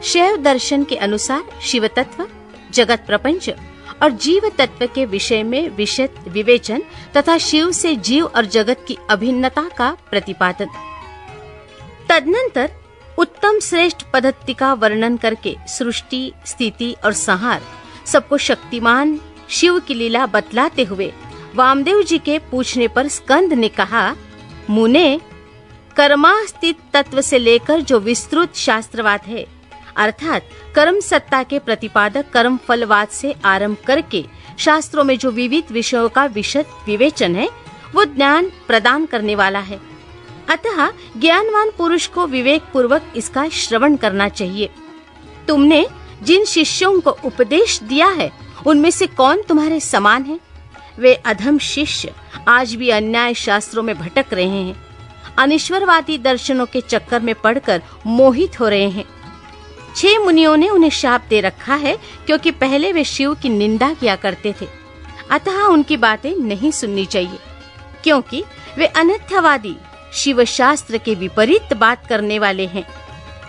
शैव दर्शन के अनुसार शिव तत्व, जगत प्रपंच और जीव तत्व के विषय में विशद विवेचन तथा शिव से जीव और जगत की अभिन्नता का प्रतिपादन। तदनंतर उत्तम श्रेष्ठ पद्धति का वर्णन करके सृष्टि, स्थिति और संहार सबको शक्तिमान शिव की लीला बतलाते हुए वामदेव जी के पूछने पर स्कंद ने कहा, मुने, कर्मास्तित तत्व से लेकर जो विस्तृत शास्त्रवाद है, अर्थात कर्म सत्ता के प्रतिपादक कर्म फलवाद से आरंभ करके शास्त्रों में जो विविध विषयों का विशद विवेचन है, वो ज्ञान प्रदान करने वाला है। अतः ज्ञानवान पुरुष को विवेक पूर्वक इसका श्रवण करना चाहिए। तुमने जिन शिष्यों को उपदेश दिया है, उनमें से कौन तुम्हारे समान है? वे अधम शिष्य आज भी अन्याय शास्त्रों में भटक रहे हैं, अनिश्वरवादी दर्शनों के चक्कर में पड़कर मोहित हो रहे हैं। 6 मुनियों ने उन्हें शाप दे रखा है, क्योंकि पहले वे शिव की निंदा किया करते थे। अतः उनकी बातें नहीं सुननी चाहिए, क्योंकि वे अनर्थवादी शिव शास्त्र के विपरीत बात करने वाले हैं।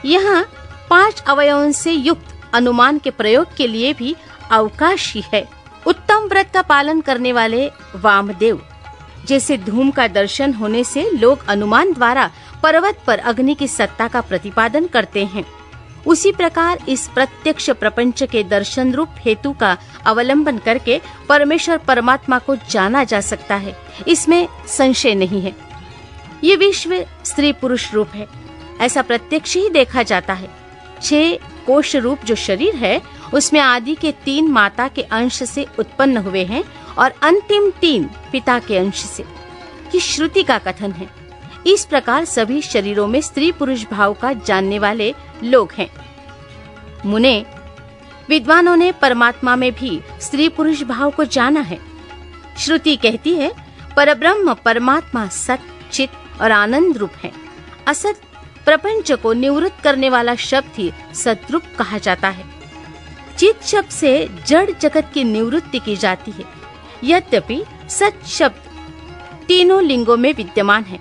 यहाँ 5 अवयवों से युक्त अनुमान के प्रयोग के लिए भी अवकाश ही है। उत्तम व्रत का पालन करने वाले वामदेव जैसे धूम का दर्शन होने से लोग अनुमान द्वारा पर्वत पर अग्नि की सत्ता का प्रतिपादन करते हैं, उसी प्रकार इस प्रत्यक्ष प्रपंच के दर्शन रूप हेतु का अवलंबन करके परमेश्वर परमात्मा को जाना जा सकता है, इसमें संशय नहीं है। ये विश्व स्त्री पुरुष रूप है, ऐसा प्रत्यक्ष ही देखा जाता है। 6 कोश रूप जो शरीर है, उसमें आदि के 3 माता के अंश से उत्पन्न हुए हैं और अंतिम 3 पिता के अंश से। ये श्रुति का कथन है। इस प्रकार सभी शरीरों में स्त्री पुरुष भाव का जानने वाले लोग हैं। मुने, विद्वानों ने परमात्मा में भी स्त्री पुरुष भाव को जाना है। श्रुति कहती है, परब्रह्म परमात्मा सत, चित और आनंद रूप है। असत प्रपंच को निवृत्त करने वाला शब्द ही सद्रूप कहा जाता है। चित शब्द से जड़ जगत की निवृत्ति की जाती है। यद्यपि सत शब्द तीनों लिंगों में विद्यमान है,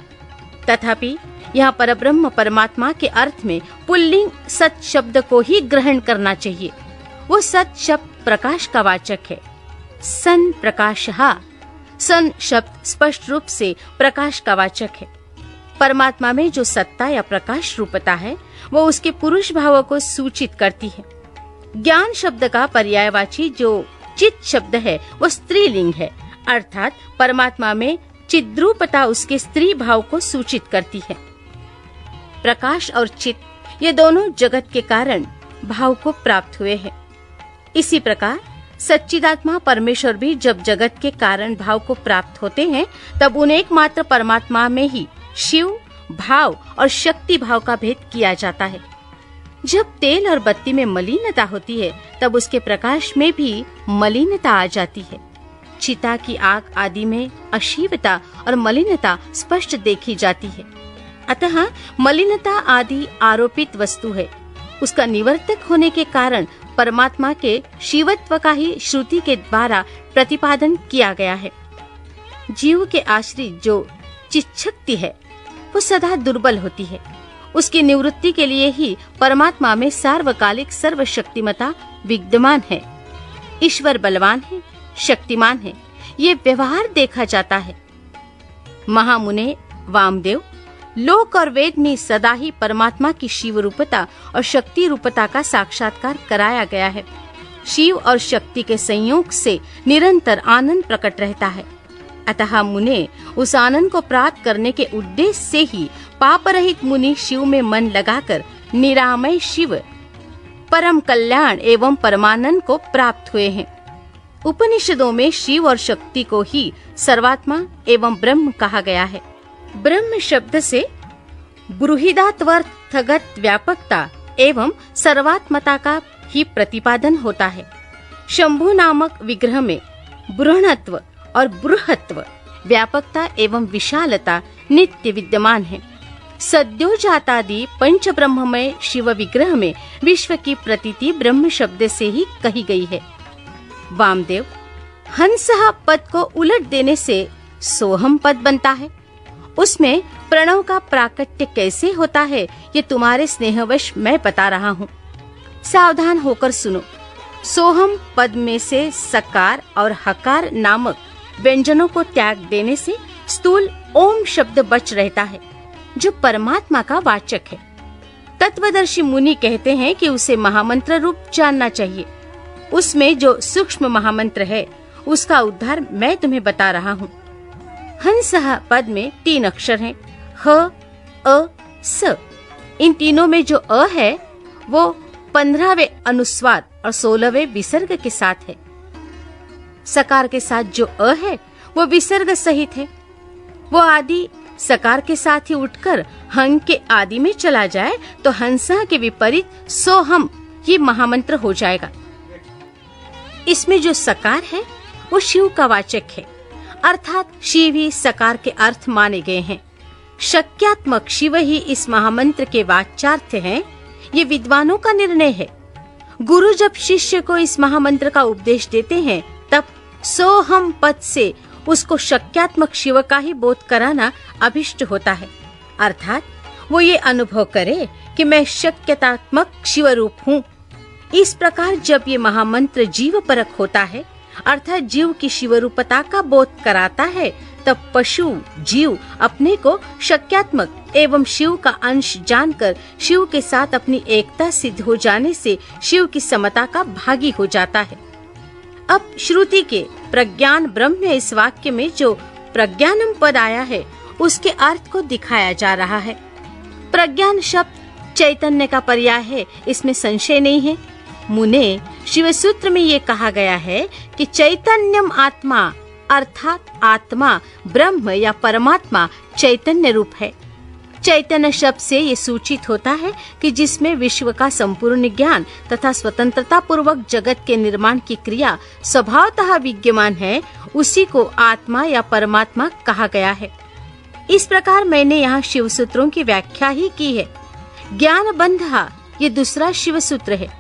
तथापि यहाँ परब्रह्म परमात्मा के अर्थ में पुल्लिंग सत शब्द को ही ग्रहण करना चाहिए। वो सत शब्द प्रकाश का वाचक है। सन प्रकाशः, सन शब्द स्पष्ट रूप से प्रकाश का वाचक है। परमात्मा में जो सत्ता या प्रकाश रूपता है, वो उसके पुरुष भावों को सूचित करती है। ज्ञान शब्द का पर्यायवाची जो चित शब्द है, वो स्त्रीलिंग है, अर्थात परमात्मा में चिद्रूपता उसके स्त्री भाव को सूचित करती है। प्रकाश और चित ये दोनों जगत के कारण भाव को प्राप्त हुए हैं। इसी प्रकार सच्चिदात्मा परमेश्वर भी जब जगत के कारण भाव को प्राप्त होते हैं, तब उन्हें एकमात्र परमात्मा में ही शिव भाव और शक्ति भाव का भेद किया जाता है। जब तेल और बत्ती में मलिनता होती है, तब उसके प्रकाश में भी मलिनता आ जाती है। चिता की आग आदि में अशिवता और मलिनता स्पष्ट देखी जाती है। अतः मलिनता आदि आरोपित वस्तु है। उसका निवर्तक होने के कारण परमात्मा के शिवत्व का ही श्रुति के द्वारा प्रतिपादन किया गया है। जीव के आश्रित जो चित्शक्ति है, वो सदा दुर्बल होती है। उसकी निवृत्ति के लिए ही परमात्मा में सार्वकालिक सर्वशक्तिमता विद्यमान है। ईश्वर बलवान है, शक्तिमान है, ये व्यवहार देखा जाता है। महामुने वामदेव, लोक और वेद में सदा ही परमात्मा की शिव रूपता और शक्ति रूपता का साक्षात्कार कराया गया है। शिव और शक्ति के संयोग से निरंतर आनंद प्रकट रहता है। अतः मुने, उस आनंद को प्राप्त करने के उद्देश्य से ही पाप रहित मुनि शिव में मन लगाकर निरामय शिव, परम कल्याण एवं परमानंद को प्राप्त हुए हैं। उपनिषदों में शिव और शक्ति को ही सर्वात्मा एवं ब्रह्म कहा गया है। ब्रह्म शब्द से बृहदात्वर्थगत व्यापकता एवं सर्वात्मता का ही प्रतिपादन होता है। शंभु नामक विग्रह में बृहणत्व और बृहत्व, व्यापकता एवं विशालता नित्य विद्यमान है। सद्योजातादि पंच ब्रह्ममय शिव विग्रह में विश्व की प्रतीति ब्रह्म शब्द से ही कही गई है। वामदेव, हंसः पद को उलट देने से सोहम पद बनता है। उसमें प्रणव का प्राकट्य कैसे होता है, ये तुम्हारे स्नेहवश मैं बता रहा हूँ। सावधान होकर सुनो। सोहम पद में से सकार और हकार नामक व्यंजनों को त्याग देने से स्थूल ओम शब्द बच रहता है, जो परमात्मा का वाचक है। तत्वदर्शी मुनि कहते हैं कि उसे महामंत्र रूप जानना चाहिए। उसमें जो सूक्ष्म महामंत्र है, उसका उद्धार मैं तुम्हें बता रहा हूँ। हंसः पद में 3 अक्षर हैं, ह, अ, स। इन तीनों में जो अ है वो 15वें अनुस्वार और 16वें विसर्ग के साथ है। सकार के साथ जो अ है वो विसर्ग सहित है। वो आदि सकार के साथ ही उठकर हंग के आदि में चला जाए तो हंसा के विपरीत सोहम ये महामंत्र हो जाएगा। इसमें जो सकार है वो शिव का वाचक है, अर्थात शिव ही सकार के अर्थ माने गए हैं। शक्यात्मक शिव ही इस महामंत्र के वाच्यार्थ हैं, ये विद्वानों का निर्णय है। गुरु जब शिष्य को इस महामंत्र का उपदेश देते हैं तब सोहम पद से उसको शक्यात्मक शिव का ही बोध कराना अभिष्ट होता है, अर्थात वो ये अनुभव करे कि मैं शक्यतात्मक शिव रूप हूँ। इस प्रकार जब ये महामंत्र जीव परक होता है, अर्थात जीव की शिव रूपता का बोध कराता है, तब पशु जीव अपने को शक्यात्मक एवं शिव का अंश जानकर शिव के साथ अपनी एकता सिद्ध हो जाने से शिव की समता का भागी हो जाता है। अब श्रुति के प्रज्ञान ब्रह्म इस वाक्य में जो प्रज्ञानम पद आया है उसके अर्थ को दिखाया जा रहा है। प्रज्ञान शब्द चैतन्य का पर्याय है, इसमें संशय नहीं है। मुने शिव सूत्र में ये कहा गया है कि चैतन्यम आत्मा, अर्थात आत्मा ब्रह्म या परमात्मा चैतन्य रूप है। चैतन्य शब्द से ये सूचित होता है कि जिसमें विश्व का संपूर्ण ज्ञान तथा स्वतंत्रता पूर्वक जगत के निर्माण की क्रिया स्वभावतः विद्यमान है, उसी को आत्मा या परमात्मा कहा गया है। इस प्रकार मैंने यहाँ शिव सूत्रों की व्याख्या ही की है। ज्ञान बंधा ये दूसरा शिव सूत्र है।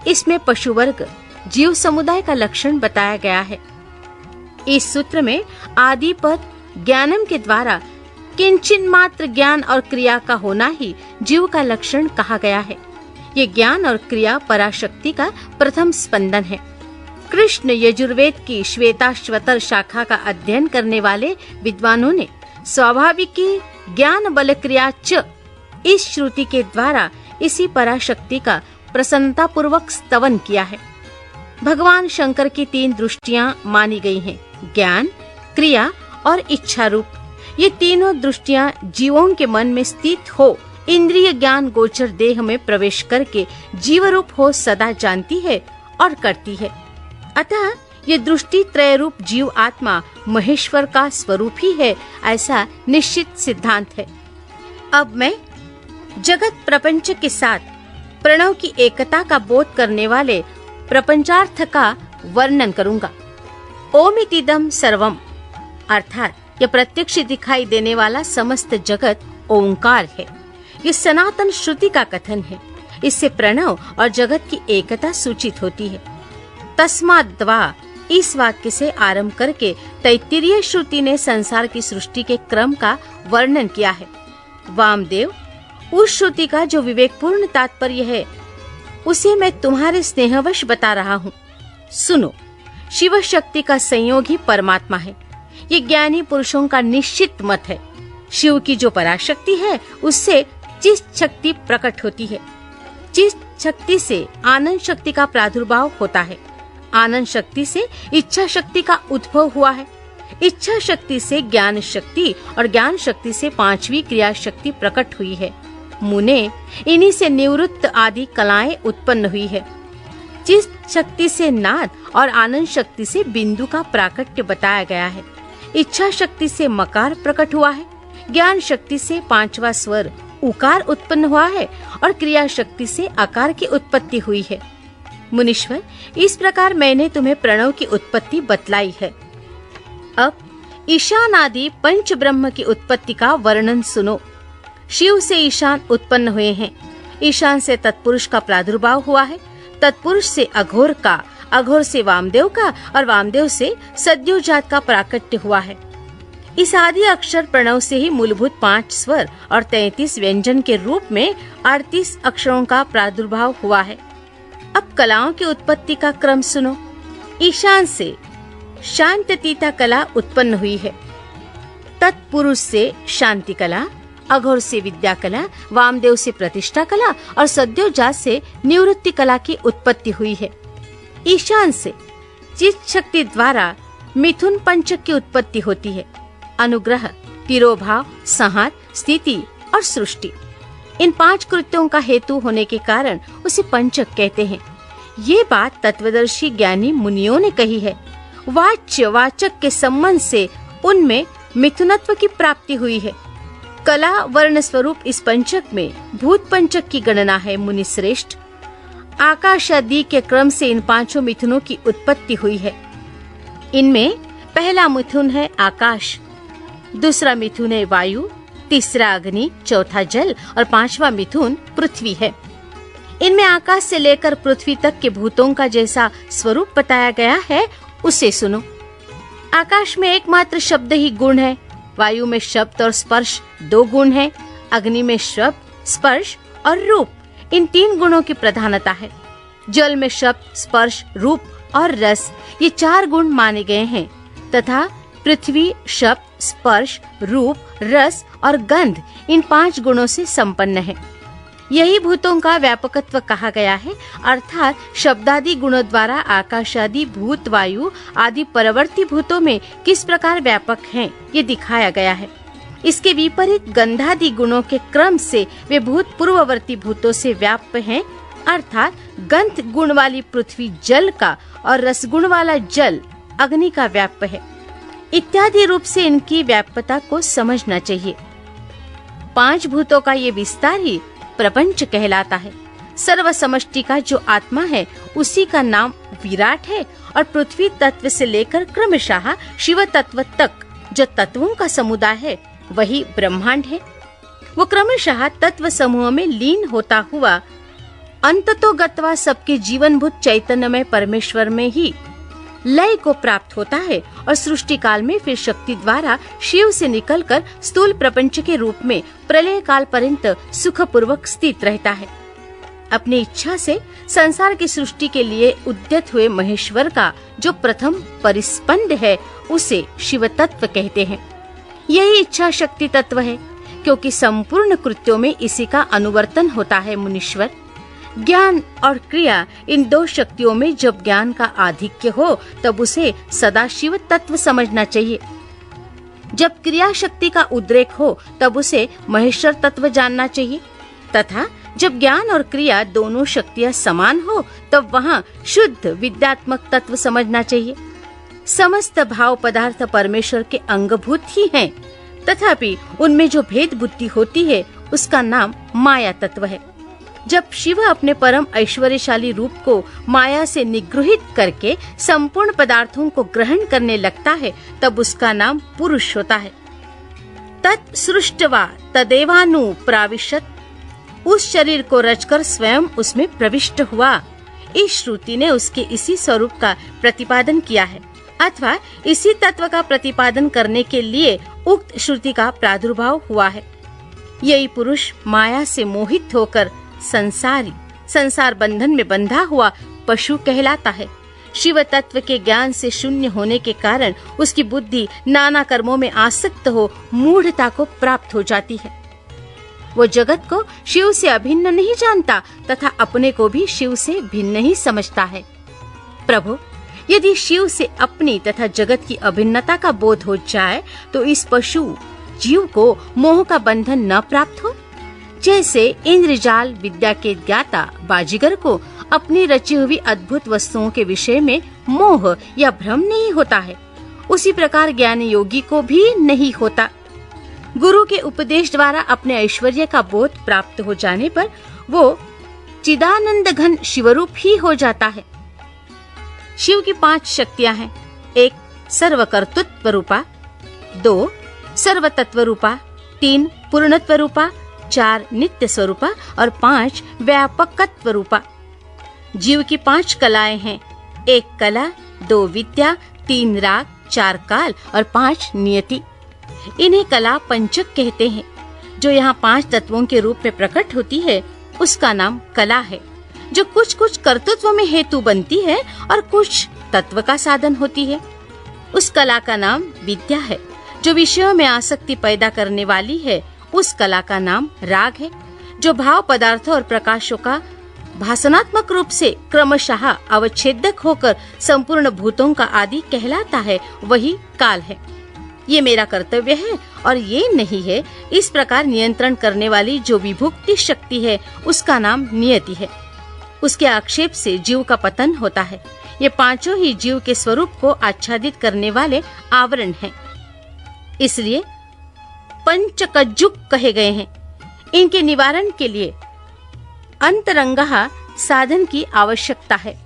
इसमें पशु वर्ग जीव समुदाय का लक्षण बताया गया है। इस सूत्र में आदि पद ज्ञानम के द्वारा किंचिन मात्र ज्ञान और क्रिया का होना ही जीव का लक्षण कहा गया है। ये ज्ञान और क्रिया पराशक्ति का प्रथम स्पंदन है। कृष्ण यजुर्वेद की श्वेताश्वतर शाखा का अध्ययन करने वाले विद्वानों ने स्वाभाविकी ज्ञान बल क्रिया च इस श्रुति के द्वारा इसी पराशक्ति का प्रसन्नता पूर्वक स्तवन किया है। भगवान शंकर की 3 दृष्टियां मानी गई हैं, ज्ञान, क्रिया और इच्छा रूप। ये तीनों दृष्टियां जीवों के मन में स्थित हो इंद्रिय ज्ञान गोचर देह में प्रवेश करके जीव रूप हो सदा जानती है और करती है। अतः ये दृष्टि त्रय रूप जीव आत्मा महेश्वर का स्वरूप ही है, ऐसा निश्चित सिद्धांत है। अब मैं जगत प्रपंच के साथ प्रणव की एकता का बोध करने वाले प्रपंचार्थ का वर्णन करूंगा। ओमितिदम सर्वम, अर्थात यह प्रत्यक्ष दिखाई देने वाला समस्त जगत ओंकार है। ये सनातन श्रुति का कथन है। इससे प्रणव और जगत की एकता सूचित होती है। तस्माद्वा इस वाक्य से आरंभ करके तैत्तिरीय श्रुति ने संसार की सृष्टि के क्रम का वर्णन किया है। वामदेव उस श्रुति का जो विवेकपूर्ण तात्पर्य है उसे मैं तुम्हारे स्नेहवश बता रहा हूँ। सुनो, शिव शक्ति का संयोग ही परमात्मा है। ये ज्ञानी पुरुषों का निश्चित मत है। शिव की जो पराशक्ति है उससे चित शक्ति प्रकट होती है। चित शक्ति से आनंद शक्ति का प्रादुर्भाव होता है। आनंद शक्ति से इच्छा शक्ति का उद्भव हुआ है। इच्छा शक्ति से ज्ञान शक्ति और ज्ञान शक्ति से 5वीं क्रिया शक्ति प्रकट हुई है। मुने इन्हीं से निवृत्त आदि कलाएं उत्पन्न हुई है। चित शक्ति से नाद और आनंद शक्ति से बिंदु का प्राकट्य बताया गया है। इच्छा शक्ति से मकार प्रकट हुआ है। ज्ञान शक्ति से 5वां स्वर उकार उत्पन्न हुआ है और क्रिया शक्ति से आकार की उत्पत्ति हुई है। मुनीश्वर, इस प्रकार मैंने तुम्हें प्रणव की उत्पत्ति बतलाई है। अब ईशान आदि पंच ब्रह्म की उत्पत्ति का वर्णन सुनो। शिव से ईशान उत्पन्न हुए हैं। ईशान से तत्पुरुष का प्रादुर्भाव हुआ है। तत्पुरुष से अघोर का, अघोर से वामदेव का और वामदेव से सद्योजात का प्राकट्य हुआ है। इस आदि अक्षर प्रणव से ही मूलभूत 5 स्वर और 33 व्यंजन के रूप में 38 अक्षरों का प्रादुर्भाव हुआ है। अब कलाओं की उत्पत्ति का क्रम सुनो। ईशान से शांततीता कला उत्पन्न हुई है, तत्पुरुष से शांति कला, अघोर से विद्या कला, वामदेव से प्रतिष्ठा कला और सद्योजात से निवृत्ति कला की उत्पत्ति हुई है। ईशान से चित्त शक्ति द्वारा मिथुन पंचक की उत्पत्ति होती है, अनुग्रह, तिरोभाव, संहार, स्थिति और सृष्टि। इन 5 कृत्यों का हेतु होने के कारण उसे पंचक कहते हैं। ये बात तत्वदर्शी ज्ञानी मुनियों ने कही है। वाच्य वाचक के संबंध से उनमें मिथुनत्व की प्राप्ति हुई है। कला वर्ण स्वरूप इस पंचक में भूत पंचक की गणना है। मुनि श्रेष्ठ, आकाश आदि के क्रम से इन 5 मिथुनों की उत्पत्ति हुई है। इनमें पहला मिथुन है आकाश, दूसरा मिथुन है वायु, तीसरा अग्नि, चौथा जल और 5वां मिथुन पृथ्वी है। इनमें आकाश से लेकर पृथ्वी तक के भूतों का जैसा स्वरूप बताया गया है उसे सुनो। आकाश में एकमात्र शब्द ही गुण है, वायु में शब्द और स्पर्श 2 गुण है, अग्नि में शब्द, स्पर्श और रूप, इन 3 गुणों की प्रधानता है। जल में शब्द, स्पर्श, रूप और रस, ये 4 गुण माने गए हैं तथा पृथ्वी शब्द, स्पर्श, रूप, रस और गंध, इन 5 गुणों से संपन्न है। यही भूतों का व्यापकत्व कहा गया है, अर्थात शब्दादि गुणों द्वारा आकाशादि भूत, वायु आदि परवर्ती भूतों में किस प्रकार व्यापक हैं, ये दिखाया गया है। इसके विपरीत गंधादि गुणों के क्रम से वे भूत पूर्ववर्ती भूतों से व्याप्त हैं, अर्थात गंध गुण वाली पृथ्वी जल का और रस गुण वाला जल अग्नि का व्याप्त है। इत्यादि रूप से इनकी व्याप्यता को समझना चाहिए। 5 भूतों का ये विस्तार ही प्रपंच कहलाता है। सर्व समष्टि का जो आत्मा है उसी का नाम विराट है और पृथ्वी तत्व से लेकर क्रमशः शिव तत्व तक जो तत्वों का समुदाय है वही ब्रह्मांड है। वो क्रमशः तत्व समूह में लीन होता हुआ अंततो गत्वा सबके जीवनभूत चैतन्यमय परमेश्वर में ही लय को प्राप्त होता है और सृष्टि काल में फिर शक्ति द्वारा शिव से निकलकर स्थूल प्रपंच के रूप में प्रलय काल पर्यंत सुखपूर्वक स्थित रहता है। अपनी इच्छा से संसार की सृष्टि के लिए उद्यत हुए महेश्वर का जो प्रथम परिस्पंद है उसे शिव तत्व कहते हैं। यही इच्छा शक्ति तत्व है, क्योंकि संपूर्ण कृत्यों में इसी का अनुवर्तन होता है। मुनीश्वर, ज्ञान और क्रिया, इन 2 शक्तियों में जब ज्ञान का आधिक्य हो तब उसे सदा शिव तत्व समझना चाहिए। जब क्रिया शक्ति का उद्रेक हो तब उसे महेश्वर तत्व जानना चाहिए, तथा जब ज्ञान और क्रिया दोनों शक्तियां समान हो तब वहाँ शुद्ध विद्यात्मक तत्व समझना चाहिए। समस्त भाव पदार्थ परमेश्वर के अंगभूत ही हैं, तथापि उनमें जो भेद बुद्धि होती है उसका नाम माया तत्व है। जब शिव अपने परम ऐश्वर्यशाली रूप को माया से निगृहित करके संपूर्ण पदार्थों को ग्रहण करने लगता है तब उसका नाम पुरुष होता है। तत् सृष्टवा तदेवानु प्राविशत, उस शरीर को रचकर स्वयं उसमें प्रविष्ट हुआ। इस श्रुति ने उसके इसी स्वरूप का प्रतिपादन किया है, अथवा इसी तत्व का प्रतिपादन करने के लिए उक्त श्रुति का प्रादुर्भाव हुआ है। यही पुरुष माया से मोहित होकर संसार बंधन में बंधा हुआ पशु कहलाता है। शिव तत्व के ज्ञान से शून्य होने के कारण उसकी बुद्धि नाना कर्मों में आसक्त हो मूढ़ता को प्राप्त हो जाती है। वो जगत को शिव से अभिन्न नहीं जानता तथा अपने को भी शिव से भिन्न ही समझता है। प्रभु, यदि शिव से अपनी तथा जगत की अभिन्नता का बोध हो जाए तो इस पशु जीव को मोह का बंधन न प्राप्त हो। जैसे इंद्रजाल विद्या के ज्ञाता बाजीगर को अपनी रची हुई अद्भुत वस्तुओं के विषय में मोह या भ्रम नहीं होता है, उसी प्रकार ज्ञानी योगी को भी नहीं होता। गुरु के उपदेश द्वारा अपने ऐश्वर्य का बोध प्राप्त हो जाने पर वो चिदानंद घन शिवरूप ही हो जाता है। शिव की 5 शक्तियां हैं। 1 सर्वकर्तृत्व रूपा, 2 सर्वतत्व रूपा, 3 पूर्णत्व रूपा, 4 नित्य स्वरूपा और 5 व्यापकत्व रूपा। जीव की 5 कलाएं हैं। 1 कला, 2 विद्या, 3 राग, 4 काल और 5 नियति। इन्हें कला पंचक कहते हैं। जो यहाँ 5 तत्वों के रूप में प्रकट होती है उसका नाम कला है। जो कुछ कुछ कर्तृत्व में हेतु बनती है और कुछ तत्व का साधन होती है। उस कला का नाम विद्या है। जो विषयों में आसक्ति पैदा करने वाली है, उस कला का नाम राग है। जो भाव पदार्थों और प्रकाशों का भाषणात्मक रूप से क्रमशः अवच्छेदक होकर संपूर्ण भूतों का आदि कहलाता है, वही काल है। ये मेरा कर्तव्य है और ये नहीं है, इस प्रकार नियंत्रण करने वाली जो विभुक्ति शक्ति है, उसका नाम नियति है। उसके आक्षेप से जीव का पतन होता है। ये पांचों ही जीव के स्वरूप को आच्छादित करने वाले आवरण हैं। इसलिए पंचकज्जुक कहे गए हैं। इनके निवारण के लिए अंतरंगः साधन की आवश्यकता है।